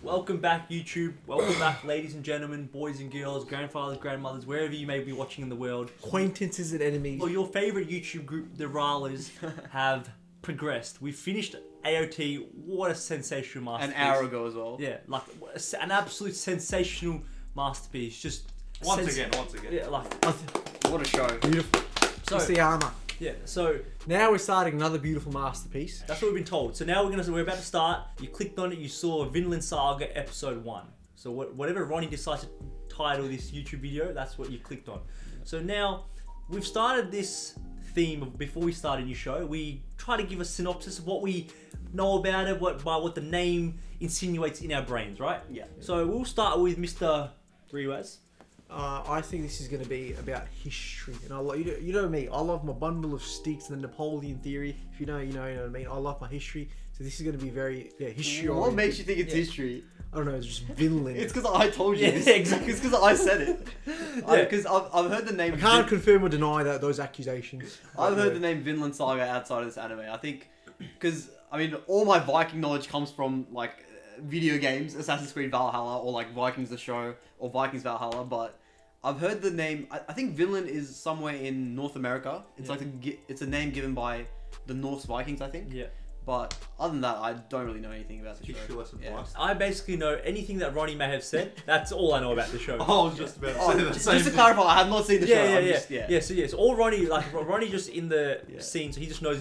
Welcome back, YouTube. Welcome back, ladies and gentlemen, boys and girls, grandfathers, grandmothers, wherever you may be watching in the world. Acquaintances and enemies. Well, your favourite YouTube group, the Ralers, have progressed. We finished AOT. What a sensational masterpiece. An hour ago as well. Yeah, like an absolute sensational masterpiece. Just Once again. Yeah, like What a show. Beautiful. so. It's the armour. Yeah, so Now we're starting another beautiful masterpiece. that's what we've been told. So now we're about to start. You clicked on it. You saw Vinland Saga episode 1. So whatever Ronnie decides to title this YouTube video, that's what you clicked on. So now we've started this theme of before we start a new show. We try to give a synopsis of what we know about it, what the name insinuates in our brains, right? Yeah. So we'll start with Mr. Riwaz. I think this is going to be about history, and you know me. I love my bundle of sticks and the Napoleon theory. If you know, you know what I mean. I love my history, so this is going to be very history. What makes you think it's history? I don't know. It's just Vinland. It's because I told you. Yeah, this. exactly. It's because I said it. Yeah. Because I've heard the name. I can't confirm or deny those accusations. I've heard the name Vinland Saga outside of this anime. I think because all my Viking knowledge comes from like video games, Assassin's Creed Valhalla, or like Vikings the show, or Vikings Valhalla. But I've heard the name. I think Vinland is somewhere in North America. It's like it's a name given by the Norse Vikings, I think. Yeah. But other than that, I don't really know anything about the show. History lesson Yeah. twice. I basically know anything that Ronnie may have said. That's all I know about the show. I was just about to say the same Just to thing. clarify, I have not seen the show. I'm Yeah. just, So all Ronnie, Ronnie just in the Yeah. scene, so he just knows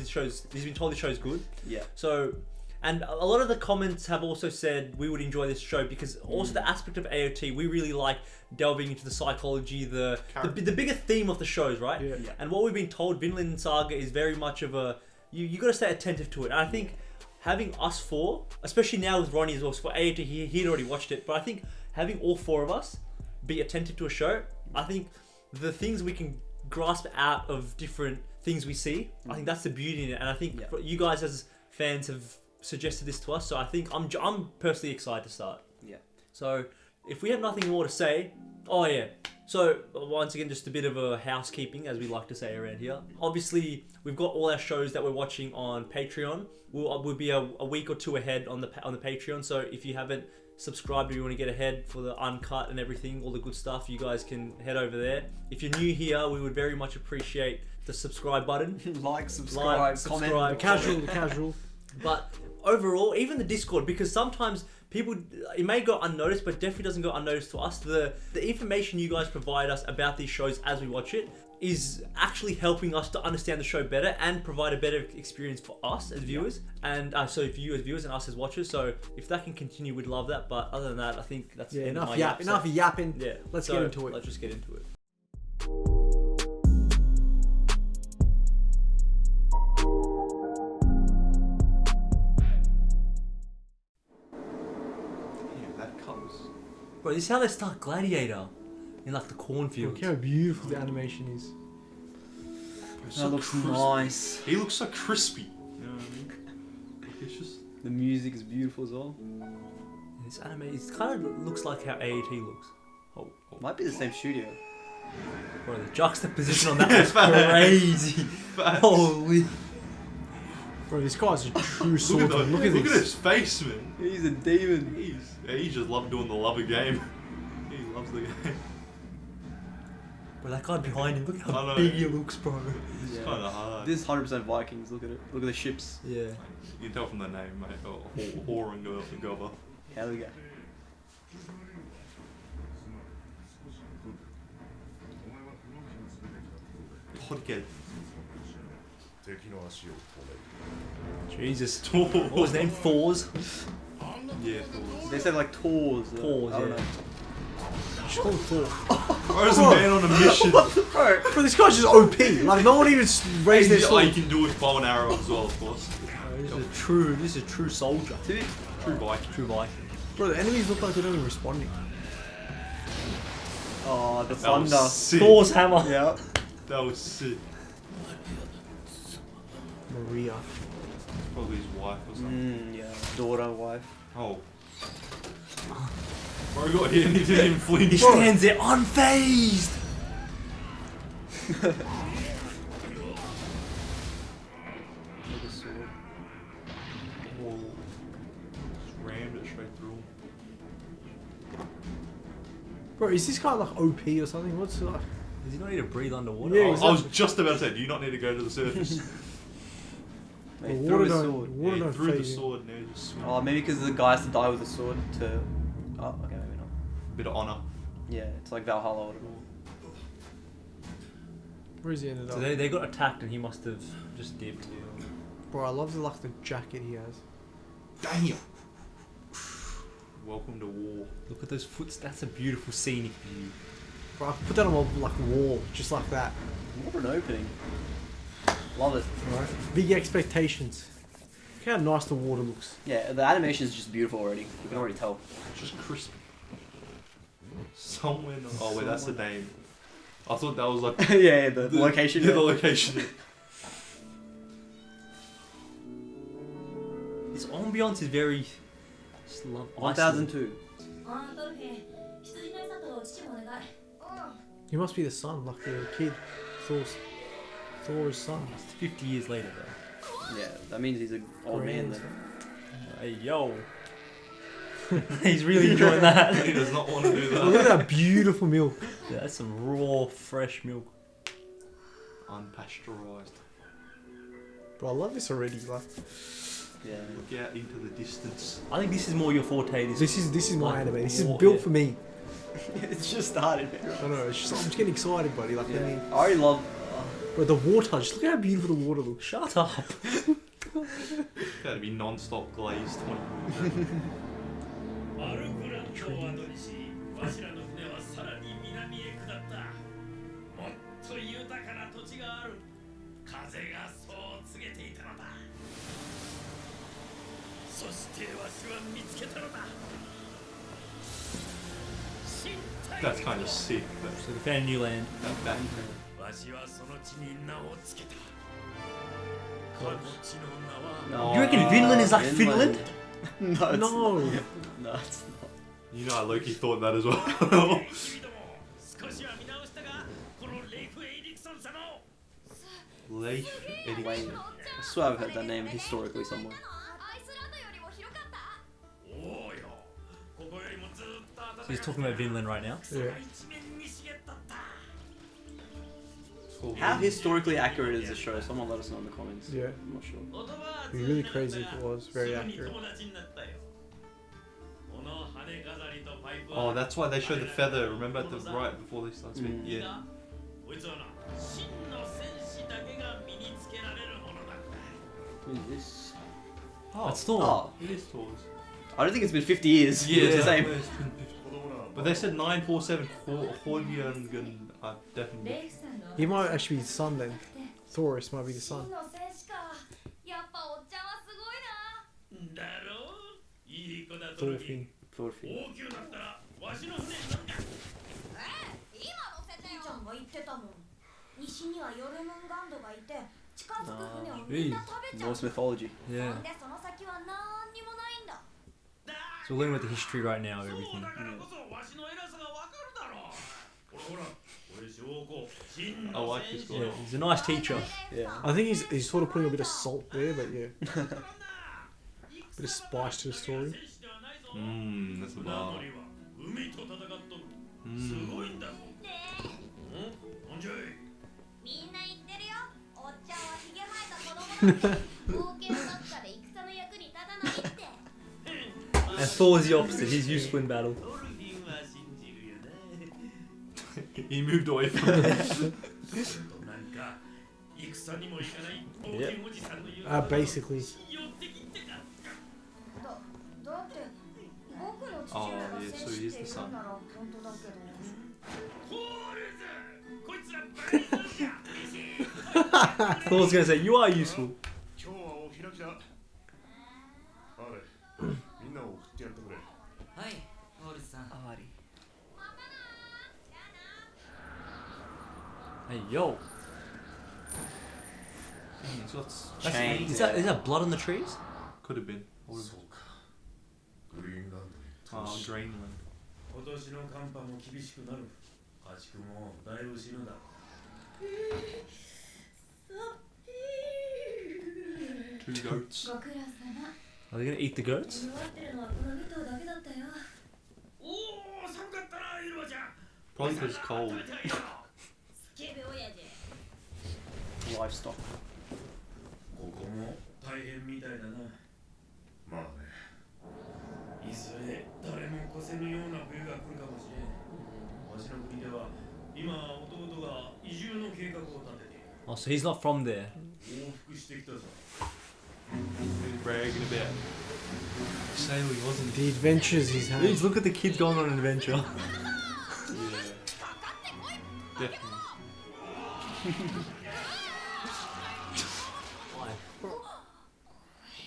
he's been told the show's good. Yeah. So, and a lot of the comments have also said we would enjoy this show because also the aspect of AOT, we really like delving into the psychology, the bigger theme of the shows, right? Yeah. Yeah. And what we've been told, Vinland Saga is very much of a, you got to stay attentive to it. And I think having us four, especially now with Ronnie as well, so for AOT, he'd already watched it, but I think having all four of us be attentive to a show, I think the things we can grasp out of different things we see, I think that's the beauty in it. And I think you guys as fans have suggested this to us, so I think I'm personally excited to start. Yeah. So if we have nothing more to say, so once again, just a bit of a housekeeping, as we like to say around here. Obviously, we've got all our shows that we're watching on Patreon. We'll be a week or two ahead on the Patreon. So if you haven't subscribed or you want to get ahead for the uncut and everything, all the good stuff, you guys can head over there. If you're new here, we would very much appreciate the subscribe button. Like, subscribe, comment. The casual. But overall, even the Discord, because sometimes people, it may go unnoticed, but definitely doesn't go unnoticed to us. The information you guys provide us about these shows as we watch it is actually helping us to understand the show better and provide a better experience for us as viewers, and so for you as viewers and us as watchers. So if that can continue, we'd love that. But other than that, I think that's the end of my yap. Enough yapping. Yeah, Let's get into it. Let's just get into it. Bro, this is how they start Gladiator in like the cornfields. Look how beautiful the animation is. That looks nice. He looks so crispy. You know what I mean? It's just... The music is beautiful as well. This anime, it kind of looks like how AOT looks. Oh, Might be the same studio. bro, the juxtaposition on that was crazy. Holy. Bro, this guy's a true sword. Look at his face, man. He's a demon. He just loved doing the love of game. He loves the game. Bro, that guy behind him, look I how know. big he looks, bro. It's kind of hard. This is 100% Vikings. Look at it. Look at the ships. Yeah. You can tell from the name, mate. Whore and Gova. Hell yeah. Podcast. Jesus. What was his name? Fours? Yeah. They said like tours. Tours, I don't yeah. know. Just call it Thor. Bro's a man on a mission. Bro. Bro, this guy's just OP. Like, no one even raised their You sword. can do it with bow and arrow as well, of course. This is a true soldier. True Viking. True Viking. Bro, the enemies look like they're not even responding. Oh, the That was thunder. sick. Thor's hammer. Yeah. That was sick. Maria. Probably his wife or something. Yeah. Daughter, wife. Oh. Bro got hit and he didn't even flinch. He stands there unfazed. Look at sword. Whoa. Just rammed it straight through him. Bro, is this guy like OP or something? What's like? Does he not need to breathe underwater? Yeah, Oh, exactly. I was just about to say, do you not need to go to the surface? Mate, The threw water his don't- sword. water Yeah, don't he threw the phase you. sword and now he just swim. Oh, maybe because the guy has to die with a sword to. Oh, okay, maybe not. Bit of honor. Yeah, it's like Valhalla or whatever. Where's he ended So up? they got attacked and he must have just dipped. Bro, I love the jacket he has. Damn. Welcome to war. Look at those footsteps. That's a beautiful scenic view. Bro, I could put that on my like wall, just like that. What an opening. Love it. Right. Big expectations. Look how nice the water looks. Yeah, the animation is just beautiful already. You can already tell. It's just crisp. Somewhere not. Oh wait, that's the name. I thought that was like yeah, the location. Yeah, the location. This ambiance is very. Just love 1002. He must be the son, like the kid. Thor's son. It's 50 years later though. Yeah, that means he's an old man then. Hey yo. He's really enjoying that. He does not want to do Look that. at that beautiful milk. Yeah, that's some raw, fresh milk. Unpasteurized. Bro, I love this already. Like, Yeah. Look out into the distance. I think this is more your forte. this is my like anime. This is war, built yeah. for me. It's just started, man. I don't know. It's just, I'm just getting excited, buddy. Like, Yeah. I mean, I already love. bro, the water. Just look how beautiful the water looks. Shut up. Gotta be non-stop glazed 24/7. アルゴランドを後にし、わしらの船はさらに南へ下った。もっと豊かな土地がある。風がそう告げていたのだ。そしてわしは見つけたのだ。 That's kind of sick. So they found a new land. That わしはその地に名をつけた。この地の名は No. You reckon Vinland is like Finland? No, it's No. not. No, it's not. you know, I Loki thought that as well. 君ども少しは見直したが、このレイフ・エイリクソン様を。 Leif Wait, Erikson. I swear I've heard that name historically somewhere. おうよ、ここよりもずっと So he's talking about Vinland right now. Yeah. How historically accurate is the show? Someone let us know in the comments. Yeah. I'm not sure. It'd be really crazy if it was very accurate. Oh, that's why they showed the feather. Remember at the right before they start speaking? Yeah. Who is this? Oh, That's Thor. Oh, it is Thor's. I don't think it's been 50 years. It's the same. But they said 947 Hornbjörn. Definitely. He might actually be the son then. Thorus might be the son. Thorfinn. Thorfinn. 西にはヨルムンガンドがいて近づく船を Jeez. みんな食べちゃう。 Norse mythology. Yeah. でその先は何にもないんだ。 So we're learning about the history right now of everything. I like this guy. Yeah, he's a nice teacher. Yeah. I think he's sort of putting a bit of salt there, but yeah. Bit of spice to the story. Mmm, that's a bar. すごいんだぞ。なんじゃい。みんな言ってるよ。おっちゃんはひげ生えた子供だって。冒険ばっかで戦の役に立たないって。 And Thor's the opposite. He's useful in battle. He moved away from it. なんか戦にも行かない冒 Yeah. 険おじさんの言う Basically. だって僕の父 Oh, 親が yeah, 戦 so 死 he っ is て the い son. るなら本当だけど。ホールズこいつらバカにするんだ。 Thor's gonna say, "You are useful." 今日はお開きだ。あれ、みんなを送ってやってくれ。はい、ホールズさん。 Hey yo. So that's, Chains. Is that blood on the trees? could have been. そうか。グリーンランドに Oh, Greenland. 今年の寒波も厳しくなる。家畜もだいぶ死ぬだ。 Two goats. ご苦労様。 Are they gonna eat the goats? 弱ってるのはこの2頭だけだったよ。おお、寒かったな、イルマちゃん。Probably because it's cold. スケベ親父 Livestock. ここも大変みたいだな。まあね。いずれ誰も越せぬような冬が来るかもしれん。わしの国では今弟が移住の計画を立てている。 Oh, so he's not from there. 往復してきたぞ。 He's bragging about sailing, wasn't The adventures he's had. Please look at the kids going on an adventure. he? Yeah. Definitely.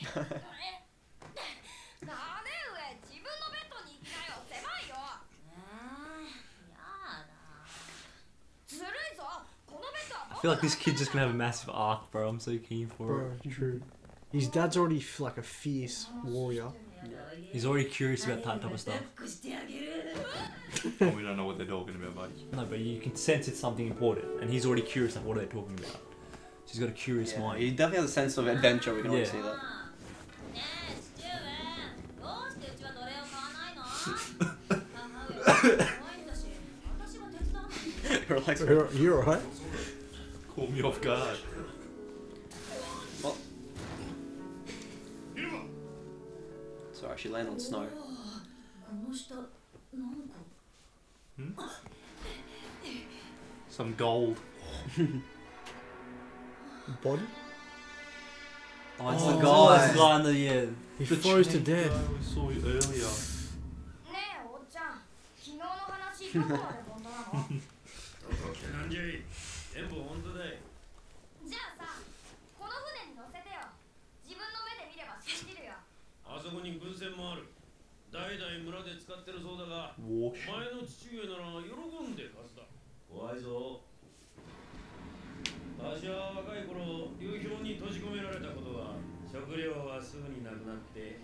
姉上自分のベッドに行きなよ狭いよやだずるいぞこのベッドは I feel like this kid's just gonna have a massive arc, bro. I'm so keen for Bro, it. true. His dad's already like a fierce warrior. He's already curious about that type of stuff. Oh, we don't know what they're talking about, buddy. No, but you can sense it's something important, and he's already curious like what are they talking about. So he's got a curious Yeah, mind. he definitely has a sense of adventure. We can always Yeah. see that. ねえ父上どうしてうちは奴隷を買わないの母上は怖いんだし私が手伝うの Relax. You're alright. Caught me off guard. Oh, いるか sorry, she landed on snow. この下なんか Some gold. Body? Oh, it's Oh, the that's the guy. guy in the yeah. He The froze to chain death. guy we saw earlier. ねえおっちゃん昨日の話どこまで本当なのなんじゃい。全部本当だい。じゃあさこの船に乗せてよ自分の目で見れば信じるよあそこに軍船もある。代々村で使ってるそうだが、 Wash. 前の父上なら喜んでるはずだ。怖いぞ。わしは若い頃、流氷に閉じ込められたことが、食料はすぐになくなって、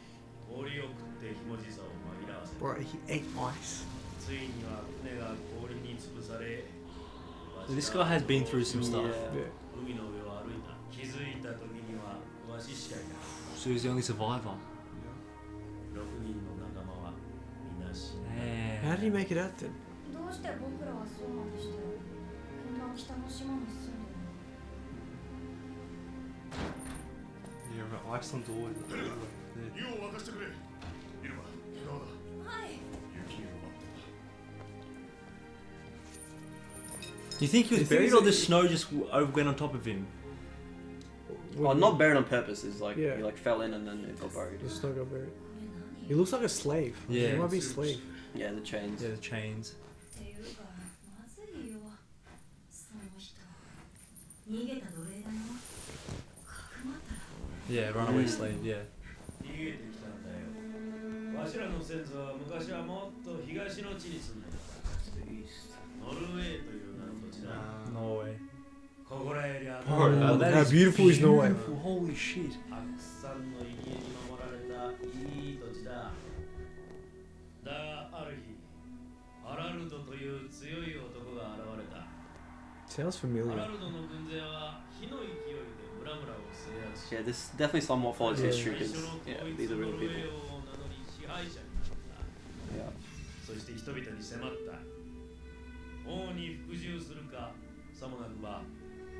氷を食ってひもじさを紛らわせた。 Bro, he ate ice. ついには船が氷に潰され、 This guy has been through some stuff. Yeah. Yeah. 海の上を歩いた。気づいた時にはわししかいない。 So he's the only survivor. 6人の仲間は皆死んだ。 How did he make it out then? どうして僕らはそうまでしてこんな北の島に住んでる Yeah, right. Iceland's always there. 湯を沸かしてくれいるかどうだのはい雪に埋まって Do you think he was The thing buried is or that the snow just went on top of him? Well, not buried on purpose. It's like Yeah. he like fell in and then it got buried. The snow got buried. He looks like a slave. Yeah. He might be a slave. Yeah, the chains. Yeah, the chains. っていうかまずいよその人逃げた奴隷だよかくまったら Yeah, runaway slave. Yeah. 逃げてきたんだよ。わしらの先祖は昔はもっと東の地に住んでいた。ノルウェーという名の土地だ。 Norway. ここらよりあ Oh, how beautiful is Norway? Holy shit. たくさんの家に守られたいい土地だ。だがある日、ハラルドという強い男が現れた。 Sounds ハ familiar. ラルドの軍勢は火の勢いで村々を制圧し、 Yeah, this definitely somewhat follows Yeah. history 最 because 初の yeah, 統一 these are ノ real ルウェ people. ーを名乗り支配者になった。 Yeah. そして人々に迫った。王に服従するか、さもなくば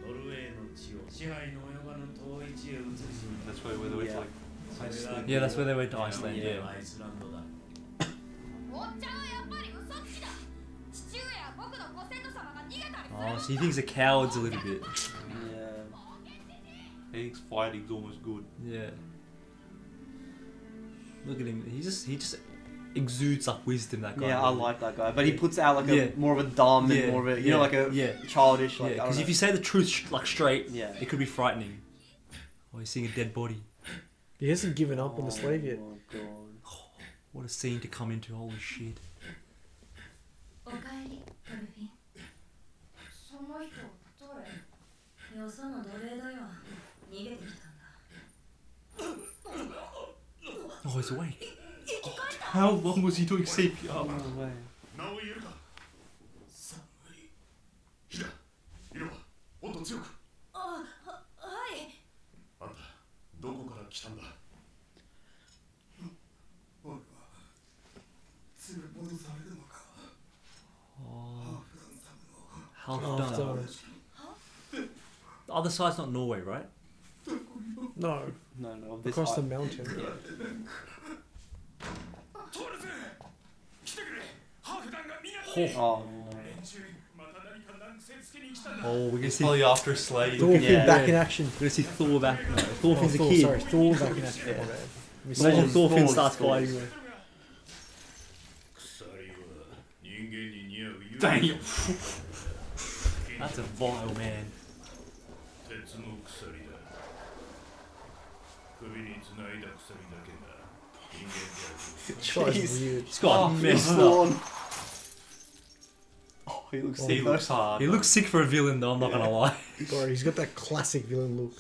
ノルウェーの地を支配の及ばぬ統一へ移し、 That's why where they went to Yeah. like それが Iceland. Yeah, that's where they went to Iceland. Yeah. Yeah. アイスランドだ。おっちゃんはやっぱり嘘つきだ父上や僕のご先祖様が逃げたりする Oh, so he thinks the cowards a little bit. Yeah. He thinks fighting's almost good. Yeah. Look at him. He just exudes like wisdom. That guy. Yeah, I like that guy, but he Yeah. puts out like a Yeah. more of a dumb and Yeah, more of a yeah, like a yeah. childish Yeah, like. I because don't if you say the truth like straight, Yeah. it could be frightening. Oh, he's seeing a dead body. He hasn't given up on the slave yet. Oh my god. What a scene to come into. Holy shit. おかえりドルフィンその人誰よその奴隷だよ逃げてきたんだ Oh, he's awake. How long was he doing CPR? No way. 名を言えるか寒い火だいるかもっと強くあはいあんたどこから来たんだ俺は連れ戻されるのか。 Oh. other side's not Norway, right? No, No, of this across the island. mountain. Yeah. トールズ来てくれハーフ団が皆 Oh, 連中また何か難癖つけに来たんだ Oh, we can It's see probably after a slave. Thorfinn Yeah. back in action. we're gonna see Thor back. No, Thorfinn's a Thor, kid. sorry, Thor back in action. Yeah. My bad. Imagine Thor- Thorfinn Thor- starts Thor- fighting. Like, 鎖は人間に似合う有 Damn. that's a vile man. 鉄の鎖だ首につないだ鎖だけが人間である Tries weird. He's got oh, messed he's up. Thorn. Oh, he looks He sick. looks hard. He looks sick for a villain, though. I'm not gonna lie. Bro, he's got that classic villain look.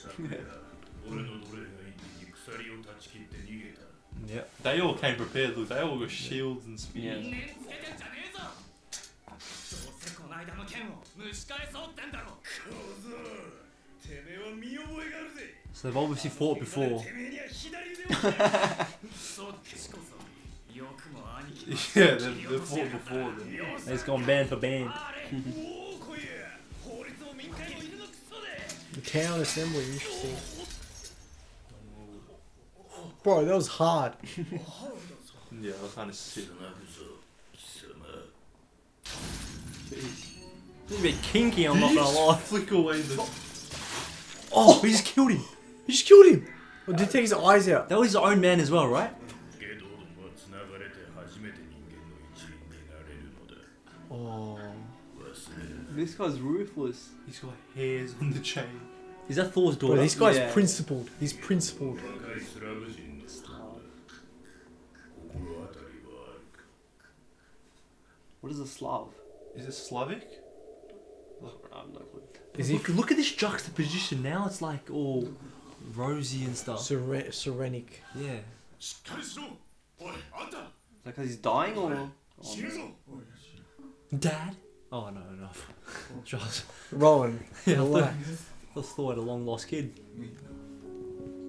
俺の奴隷がいて鎖を断ち切って逃げた Yep. They all came prepared. Look, they all got shields and spears. Yeah. 人間つけてんじゃねえぞどうせこの間の剣を蒸し返そうってんだろ小僧てめえは見覚えがあるぜ So they've obviously fought before. てめえには左腕をそっちこそよくも兄貴 Yeah, they fought before them. He's gone band for band. おおこいや法律も民会も犬のクソで The town assembly, interesting. Bro, that was hard. Yeah, I kind of sick. つなぐぞ貴様 He's a bit kinky, I'm not gonna lie. Flick away the. Oh, he just killed him. He just killed him. Or did he take his eyes out? That was his own man as well, right? けどもつながれて初めて人間の一員になれるのだ Oh. 忘れる This guy's ruthless. He's got hairs on the chain. Is that Thor's Bro, daughter? this guy's Yeah. principled. He's principled. 若いスラブ人の心当たりはあるか What is a Slav? Is it Slavic? I have no clue. Is he Look at this juxtaposition now. It's like all rosy and stuff. Serenic? Yeah. しっかりしろおいあんた Is that because he's dying or? 死ぬぞ Dad? Oh no, no. Just Rowan. Yeah, I relax. just thought I had a long lost kid.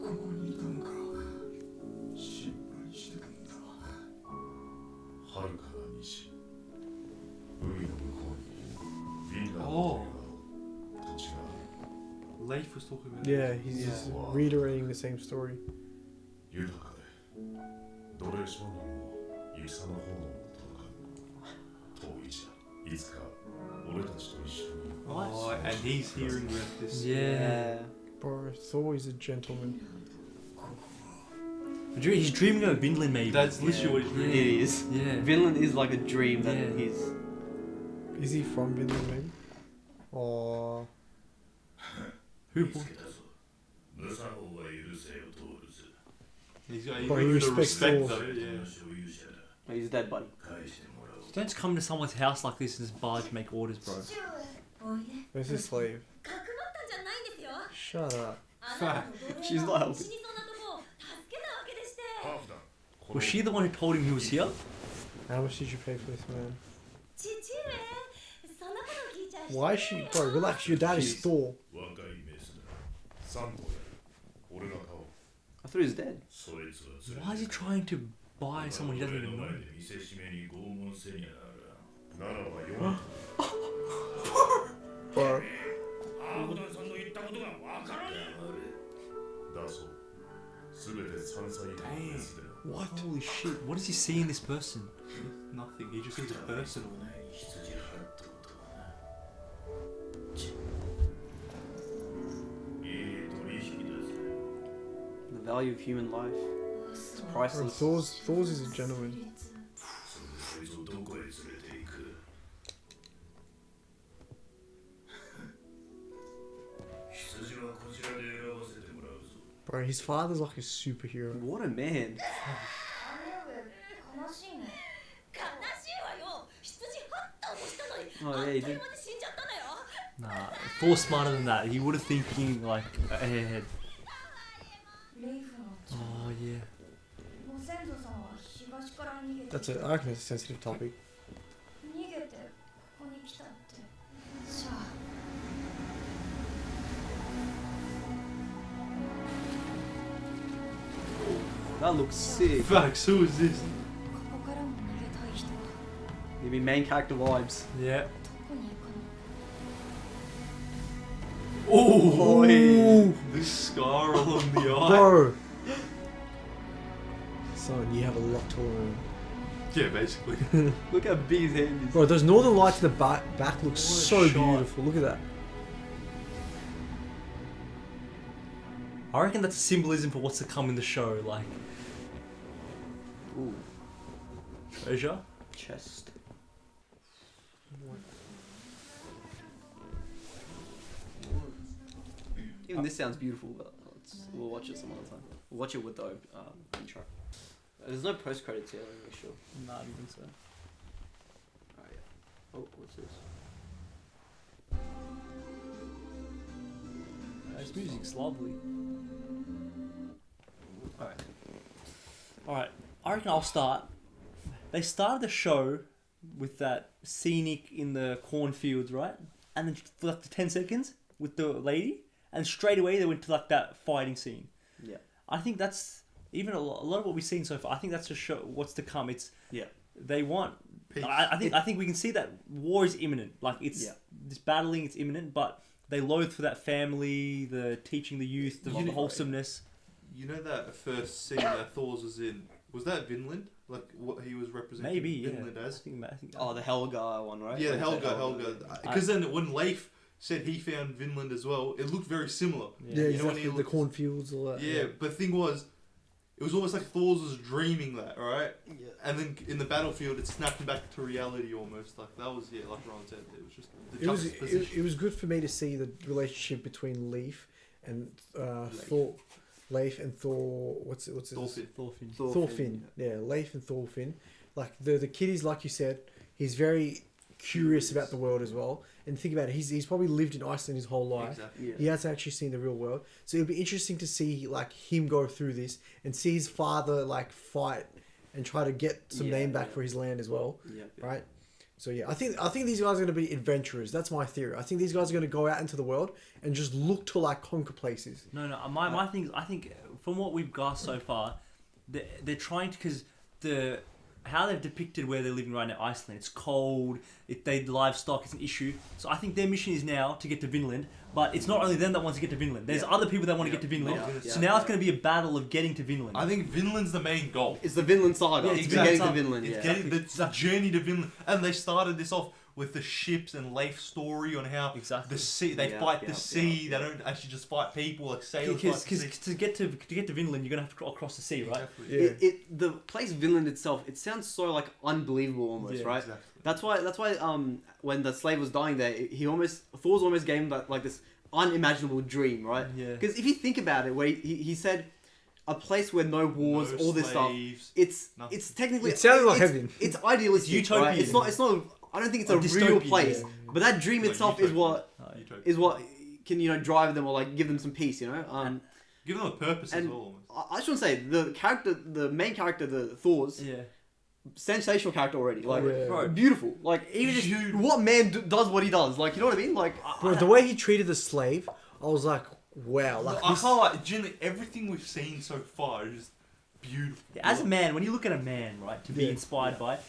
ここにいたのか心配してたんだはるか西海の向こうにフィンランドという土地がある Leif was talking about. Yeah, he's just reiterating the same story. 豊かで奴隷商人も戦の方の届かぬ遠い地だいつか俺たちと一緒に Oh, and he's hearing about this. Yeah. Bro, Thor is a gentleman. He's dreaming of Vinland, maybe. That's literally what he's It reading. is. Yeah. Vinland is like a dream that Yeah. he's. Is he from Vinland, maybe? Or Who? 見つけたぞ無作法は許せよトールズ He's got a But he little bit of respects respect Thor. though, こ yeah. の所有者だ Oh, he's dead, buddy. 返してもらおう Don't just come to someone's house like this and just barge make orders, bro. 父上おいで where's his slave? かくまったんじゃないんですよ Shut up. あなたの奴 She's 隷 not が helping. 死にそうなとこを助けたわけでしてハーフだ Was she the one who told him he was here? How much did you pay for this man? 父上そんなこと聞いちゃい Why is she? Bro, relax. Your dad is Thor. 若いメスだ3頭や俺が買おう I thought he was dead. そいつは連れ Why is he trying to buy someone he doesn't 俺 even の know? 前で見せしめに拷問せにゃならんならば4頭 Bro, ハーフダンさんの言ったことがわからねえだそうすべて3歳以下のメスで What? Holy shit! What does he see in this person? Nothing. He just sees a person. 羊払ったことはないい取引だぜ The value of human life. It's bro, priceless. Thor's is a gentleman. それでそいつをどこへ連れて行く羊はこちらで選ばせてもらうぞ Bro, his father's like a superhero. What a man. 姉上悲しいね悲しいわよ羊8頭もしたのに Oh, あ yeah, っ he という did. 間に死んじゃったのよ Nah, Thor's smarter than that. He would have thinking like ahead. レイフの Oh yeah. ご先祖様は東から逃げて That's a, I reckon it's a sensitive topic. 逃げてここに来たってじゃあ That looks sick. Facts. Who is this? ここからも逃げたい人は Give me main character vibes. Yeah. どこに行くの Oh, Ooh. this scar along the eye. Bro. Son, you have a lot to learn. Yeah, basically. Look how big his hand is. Bro, those northern lights in the back look so shot. beautiful. Look at that. I reckon that's a symbolism for what's to come in the show. Like Ooh, treasure. chest. Even this sounds beautiful, but we'll watch it some other time. We'll watch it with the intro. There's no post credits here, I'm not sure. Nah, I don't think so. Alright, yeah. Oh, what's this? This music's lovely. Alright. Alright, I reckon I'll start. They started the show with that scenic in the cornfields, right? And then for like the 10 seconds with the lady, and straight away they went to like that fighting scene. Yeah. I think that's even a lot of what we've seen so far. I think that's to show what's to come. It's Yeah. they want. Peace. I think we can see that war is imminent. Like it's Yeah. this battling, it's imminent, but they loathe for that family, the teaching the youth, the wholesomeness. You know that first scene that Thor's was in? Was that Vinland? Like what he was representing Maybe, yeah. Vinland as? I think Oh, the Helga one, right? Yeah, Like Helga. Because then when Leif said he found Vinland as well, it looked very similar. Yeah, You know exactly. when he The looks- cornfields, all that. Yeah, but the thing was, it was almost like Thor's was dreaming that, right? Yeah. And then in the battlefield, it snapped him back to reality almost. Like that was, yeah, like Ron said, it was just the It was juxtaposition. it was good for me to see the relationship between Leif and Thor. Leif and Thor. What's his? Thorfinn. Thorfinn. Yeah, Leif and Thorfinn. Like the kid is, like you said, he's very curious about the world as well. And think about it, he's probably lived in Iceland his whole life. Exactly. Yeah. He hasn't actually seen the real world, so it'll be interesting to see like him go through this and see his father like fight and try to get some name back for his land as well, Yeah. right? So yeah, I think these guys are going to be adventurers. That's my theory. I think these guys are going to go out into the world and just look to like conquer places. No. My thing is, I think from what we've got so far, they're trying to, because how they've depicted where they're living right now, Iceland. It's cold. Livestock is an issue. So I think their mission is now to get to Vinland. But it's not only them that want to get to Vinland. There's other people that want to get to Vinland. Yeah. So now it's going to be a battle of getting to Vinland. I think Vinland's the main goal. It's the Vinland Saga. Yeah, It's exactly. getting to Vinland. It's Yeah. getting the journey to Vinland, and they started this off with the ships and Leif's story on how Exactly. the sea they Yeah, fight yeah, the sea. yeah. They don't actually just fight people like sailors. Fight the Because sea. to get to Vinland, you're going to have to cross the sea, right? Exactly. Yeah. The place Vinland itself, it sounds so like unbelievable almost, Yeah, right? Exactly. That's why when the slave was dying there, Thor's almost gave him like this unimaginable dream, right? Yeah. Because if you think about it, where he said a place where no wars, No all this stuff, slaves, it's nothing. technically It sounded like it's, heaven. It's idealistic, It's right? utopian. It's not. I don't think it's Or a real dystopian, place. yeah. But that dream Like itself utopia. is what can drive them or like give them some peace, you know. Give them a purpose as and- well. Almost. I just want to say the main character, the Thor's Yeah. sensational character already, like Yeah. Bro. beautiful. Like even just Dude. what man does what he does, like you know what I mean? Like Bro, the way he treated the slave, I was like, wow. Like I this, can't like generally everything we've seen so far is just beautiful. Yeah, as a man, when you look at a man, right, to be Yeah. inspired by,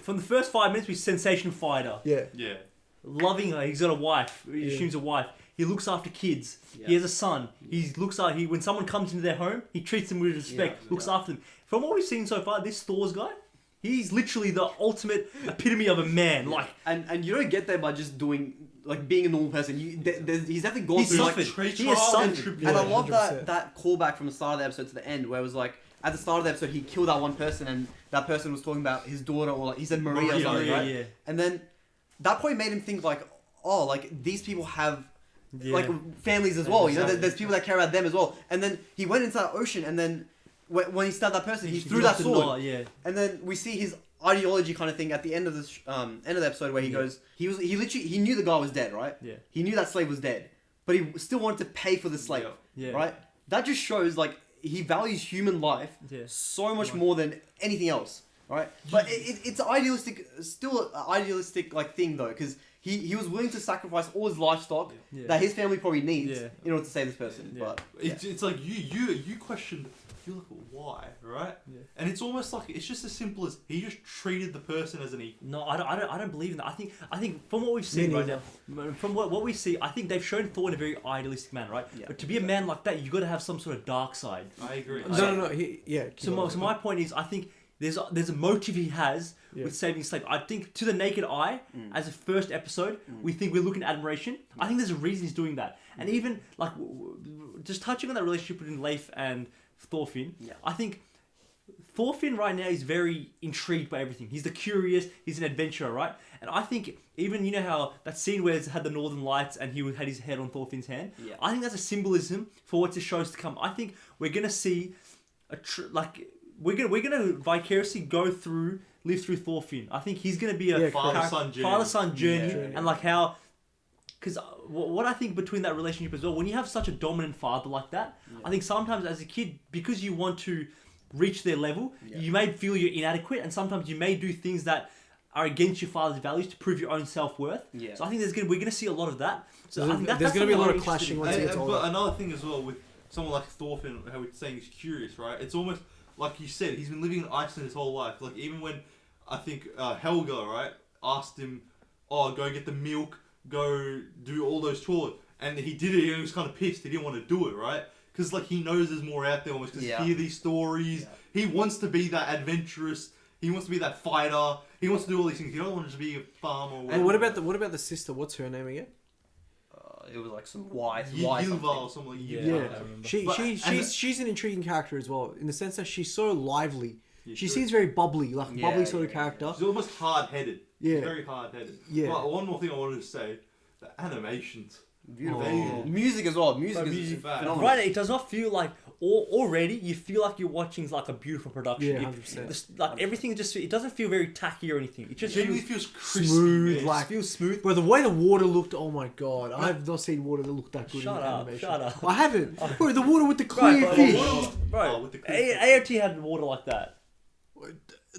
from the first 5 minutes, he's a sensational fighter. yeah. Yeah. Loving her, he's got a wife. He Yeah. assumes a wife. He looks after kids. Yeah. He has a son. When someone comes into their home, he treats them with respect. Yeah. Looks after them. From what we've seen so far, this Thor's guy, he's literally the ultimate epitome of a man. Like and you don't get there by just doing like being a normal person. He's definitely gone He's through like suffered. Trade He has trial and suffered. and I Yeah, love 100%. that callback from the start of the episode to the end, where it was like at the start of the episode he killed that one person, and that person was talking about his daughter, or like he said Maria or something, right? yeah. And then that probably made him think like, oh, like these people have like families as well. You know, Exactly. there's people that care about them as well. And then he went into that ocean, and then when he stabbed that person, he threw that lost the sword. law, yeah. And then we see his ideology kind of thing at the end of this end of the episode, where he goes, he knew the guy was dead, right? Yeah. He knew that slave was dead, but he still wanted to pay for the slave, Yeah. right? That just shows like he values human life Yeah. so much more than anything else, right? But it's idealistic, still an idealistic like thing though, because he was willing to sacrifice all his livestock Yeah. that his family probably needs Yeah. in order to save this person. Yeah. But It's like you questioned. you're like, why, right? Yeah. And it's almost like it's just as simple as he just treated the person as an equal. No, I don't believe in that. I think from what we've seen right now, from what we see, I think they've shown Thor in a very idealistic manner, right? Yeah. But to be a man like that, you got to have some sort of dark side. I agree. No. So my point is, I think there's a motive he has Yeah. with saving Slave. I think to the naked eye, as a first episode, we think we're looking at admiration. I think there's a reason he's doing that. And even like just touching on that relationship between Leif and Thorfinn, I think Thorfinn right now is very intrigued by everything. He's the curious, he's an adventurer, right? And I think even, you know how that scene where it's had the Northern Lights and he had his head on Thorfinn's hand? Yeah. I think that's a symbolism for what this show's to come. I think we're going to see we're gonna vicariously live through Thorfinn. I think he's gonna be a father-son journey, and like how, because what I think between that relationship as well, when you have such a dominant father like that, I think sometimes as a kid, because you want to reach their level, you may feel you're inadequate, and sometimes you may do things that are against your father's values to prove your own self-worth. Yeah. So I think we're gonna see a lot of that. So I think there's gonna be a lot of clashing once he gets older. But another thing as well with someone like Thorfinn, how we're saying he's curious, right? It's almost like you said, he's been living in Iceland his whole life. Like even when I think Helga, right, asked him, "Oh, go get the milk, go do all those chores," and he did it. And he was kind of pissed. He didn't want to do it, right? Because like he knows there's more out there. Almost because he hear these stories. He wants to be that adventurous. He wants to be that fighter. He wants to do all these things. He don't want to just be a farmer. Or And what about the sister? What's her name again? It was like some Y Ylva or something like She's an intriguing character as well, in the sense that she's so lively. Yeah, she sure. seems very bubbly, like a bubbly sort of character. She's almost hard-headed. Yeah. She's very hard-headed. Yeah. But one more thing I wanted to say, the animations. Beautiful. Oh. Music as well. Music is music, phenomenal. right? It does not feel like already you feel like you're watching like a beautiful production. Yeah, 100%. Like everything just it doesn't feel very tacky or anything. It just Genuinely feels crispy. smooth, man. like- it feels smooth. But the way the water looked, oh my god, I've not seen water that looked that good Shut in up, animation. shut up. I haven't. Bro, the water with the clear Right, fish. Bro, with the clear fish. AOT had water like that.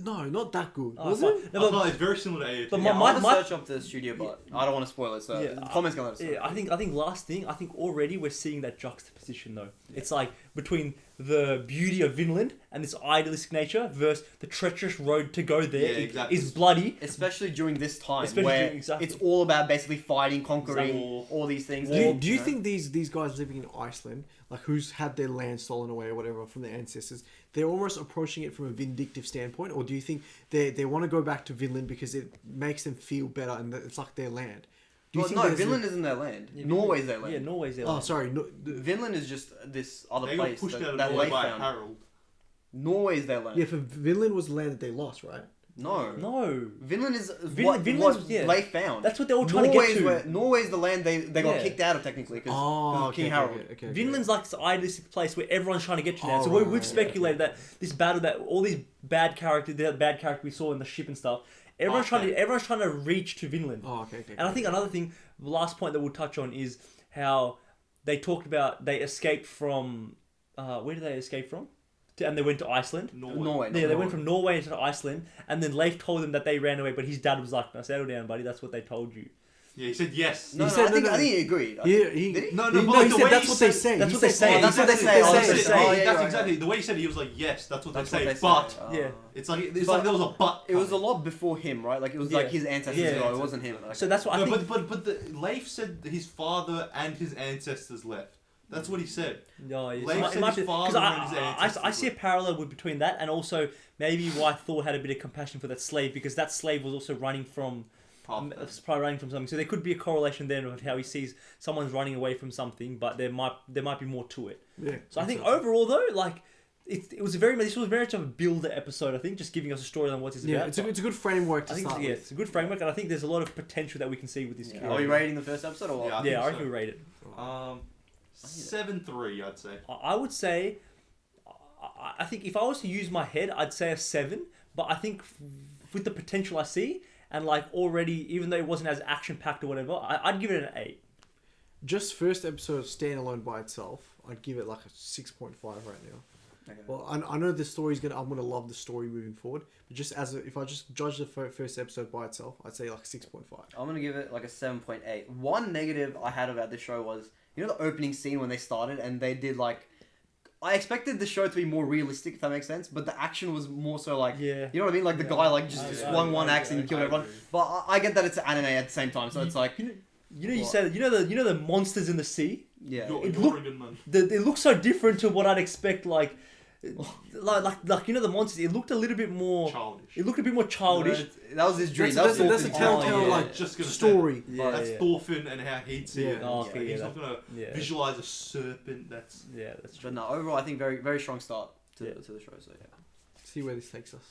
No, not that good. Oh, Was fine. it? No, No, it's very similar to AOT. But Yeah, my- I'm gonna search up the studio, but I don't want to spoil it. So comments gonna let us know. Yeah, I think last thing, I think already we're seeing that juxtaposition though. It's like between the beauty of Vinland and this idealistic nature versus the treacherous road to go there is bloody. Especially during this time, Especially where during- exactly. it's all about basically fighting, conquering Exactly. all these things. Do you think these guys living in Iceland, like who's had their land stolen away or whatever from their ancestors, they're almost approaching it from a vindictive standpoint, or do you think they want to go back to Vinland because it makes them feel better and that it's like their land? Do you Well, think no, there's Vinland isn't their land. Norway's their land. Yeah, Norway's there. Oh, sorry. No, Vinland is just this other They got place pushed out of that Norway they by found. Harold. Norway's their land. yeah, for Vinland was the land that they lost, right? No. No. Vinland is Vinland's- what yeah. they found. That's what they're all trying to get to. Norway's the land they got Yeah. kicked out of technically because Oh, King Harold. Okay. Vinland's like this idealistic place where everyone's trying to get to now. Oh, So right, we've right, speculated that this battle, that all these bad characters, the bad character we saw in the ship and stuff, everyone's trying to reach to Vinland. Oh, okay. And I think another thing, the last point that we'll touch on is how they talked about they escaped from where did they escape from? And they went to Iceland. Norway. Yeah, they went from Norway to Iceland, and then Leif told them that they ran away, but his dad was like, "No, settle down, buddy. That's what they told you." Yeah, he said yes. No, He no, said I think no. he agreed. He Did he? he No, he but the said way that's he what they said- say. that's He what they said- say. Oh, that's what they say. That's Oh, what they that's say. what they say. That's right. exactly the way he said it. He was like, yes, that's what That's they what say. they But say. Yeah. it's like But there was a but. It was a lot before him, right? Like it was like Yeah. his ancestors. Yeah. as well. It wasn't him. Like, So that's what I No, think. but Leif said his father and his ancestors left. That's what he said. No, yeah. Leif said his father and his Because I see a ancestors parallel between that and also maybe why Thor had a bit of compassion for that slave, because that slave was also running from Half probably running from something. So there could be a correlation there of how he sees someone's running away from something, but there might be more to it. Yeah. So I think overall though, like this was very much of a builder episode. I think just giving us a story on what it's Yeah, about. it's a good framework to I think start yeah, with. it's a good framework, and I think there's a lot of potential that we can see with this. Are we rating the first episode or what? Yeah. I Yeah, think I reckon so. we rate it. 7-3, I'd say. I would say, I think if I was to use my head, I'd say a 7. But I think with the potential I see, and like already, even though it wasn't as action packed or whatever, I'd give it an 8. Just first episode standalone by itself, I'd give it like a 6.5 right now. Okay. Well, I know the story's I'm gonna love the story moving forward, but just if I just judge the first episode by itself, I'd say like 6.5. I'm gonna give it like a 7.8. One negative I had about this show was, you know, the opening scene when they started and they did like I expected the show to be more realistic, if that makes sense. But the action was more so like, Yeah. you know what I mean? Like the guy like just swung one axe and I killed everyone. agree. But I get that it's anime at the same time, so it's like, You What? said you know the monsters in the sea. yeah. You're It a good man. It looks so different to what I'd expect. Like you know the monsters. It looked a little bit more. Childish. It looked a bit more childish. That was his dream. That's, That was that's a Thorfinn's telltale dream. like Just gonna say story. Yeah, That's yeah. Thorfinn and how he'd see it. Yeah. Oh, okay, He's yeah, not gonna yeah. visualize a serpent. That's Yeah, that's true. But no, overall, I think very very strong start to Yeah. the show. So yeah. See where this takes us.